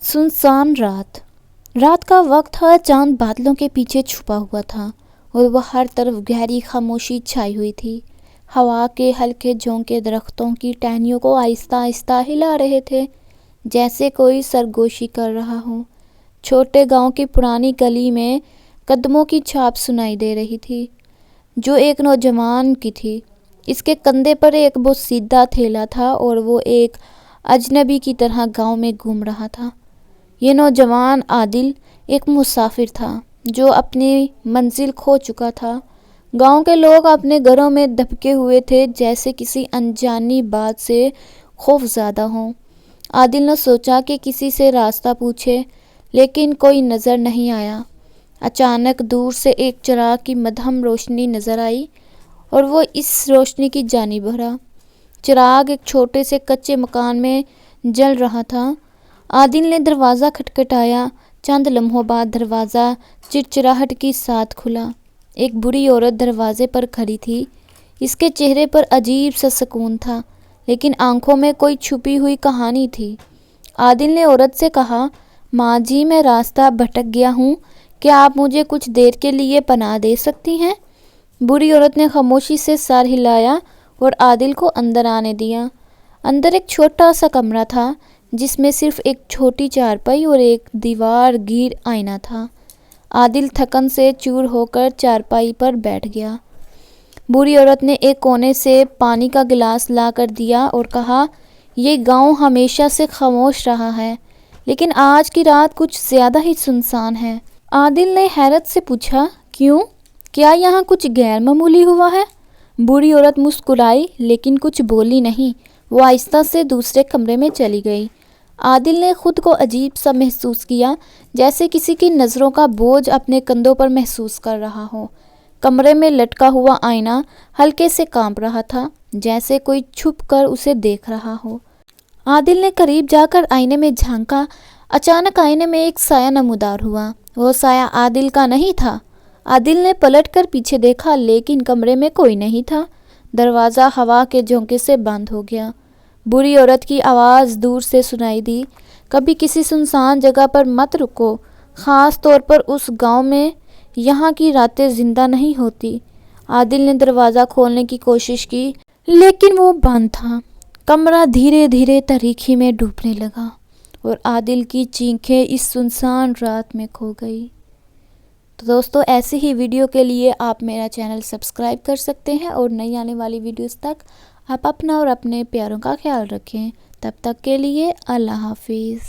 सुनसान रात। रात का वक्त था। चांद बादलों के पीछे छुपा हुआ था और वह हर तरफ गहरी खामोशी छाई हुई थी। हवा के हल्के झोंके दरख्तों की टहनियों को आहिस्ता आहिस्ता हिला रहे थे, जैसे कोई सरगोशी कर रहा हो। छोटे गांव की पुरानी गली में कदमों की छाप सुनाई दे रही थी, जो एक नौजवान की थी। इसके कंधे पर एक बहुत सीधा थैला था और वो एक अजनबी की तरह गांव में घूम रहा था। ये नौजवान आदिल एक मुसाफिर था जो अपनी मंजिल खो चुका था। गांव के लोग अपने घरों में दबके हुए थे, जैसे किसी अनजानी बात से खौफज़दा हों। आदिल ने सोचा कि किसी से रास्ता पूछे, लेकिन कोई नज़र नहीं आया। अचानक दूर से एक चिराग की मध्यम रोशनी नज़र आई और वो इस रोशनी की जानिब बढ़ा। चिराग एक छोटे से कच्चे मकान में जल रहा था। आदिल ने दरवाज़ा खटखटाया। चंद लम्हों बाद दरवाज़ा चिड़चिड़ाहट के साथ खुला। एक बूढ़ी औरत दरवाजे पर खड़ी थी। इसके चेहरे पर अजीब सा सुकून था, लेकिन आंखों में कोई छुपी हुई कहानी थी। आदिल ने औरत से कहा, माँ जी, मैं रास्ता भटक गया हूँ, क्या आप मुझे कुछ देर के लिए पनाह दे सकती हैं? बूढ़ी औरत ने खामोशी से सर हिलाया और आदिल को अंदर आने दिया। अंदर एक छोटा सा कमरा था, जिसमें सिर्फ एक छोटी चारपाई और एक दीवार गिर आईना था। आदिल थकन से चूर होकर चारपाई पर बैठ गया। बूढ़ी औरत ने एक कोने से पानी का गिलास ला कर दिया और कहा, ये गांव हमेशा से खामोश रहा है, लेकिन आज की रात कुछ ज़्यादा ही सुनसान है। आदिल ने हैरत से पूछा, क्यों? क्या यहाँ कुछ गैर मामूली हुआ है? बूढ़ी औरत मुस्कुराई, लेकिन कुछ बोली नहीं। वो आहिस्ता से दूसरे कमरे में चली गई। आदिल ने खुद को अजीब सा महसूस किया, जैसे किसी की नज़रों का बोझ अपने कंधों पर महसूस कर रहा हो। कमरे में लटका हुआ आईना हल्के से कांप रहा था, जैसे कोई छुप कर उसे देख रहा हो। आदिल ने करीब जाकर आईने में झांका। अचानक आईने में एक साया नमूदार हुआ। वो साया आदिल का नहीं था। आदिल ने पलटकर पीछे देखा, लेकिन कमरे में कोई नहीं था। दरवाज़ा हवा के झोंके से बंद हो गया। बूढ़ी औरत की आवाज़ दूर से सुनाई दी, कभी किसी सुनसान जगह पर मत रुको, ख़ास तौर पर उस गांव में। यहाँ की रातें जिंदा नहीं होती। आदिल ने दरवाज़ा खोलने की कोशिश की, लेकिन वो बंद था। कमरा धीरे धीरे तारीकी में डूबने लगा और आदिल की चीखें इस सुनसान रात में खो गई। तो दोस्तों, ऐसी ही वीडियो के लिए आप मेरा चैनल सब्सक्राइब कर सकते हैं और नई आने वाली वीडियोस तक आप अपना और अपने प्यारों का ख्याल रखें। तब तक के लिए अल्लाह हाफिज़।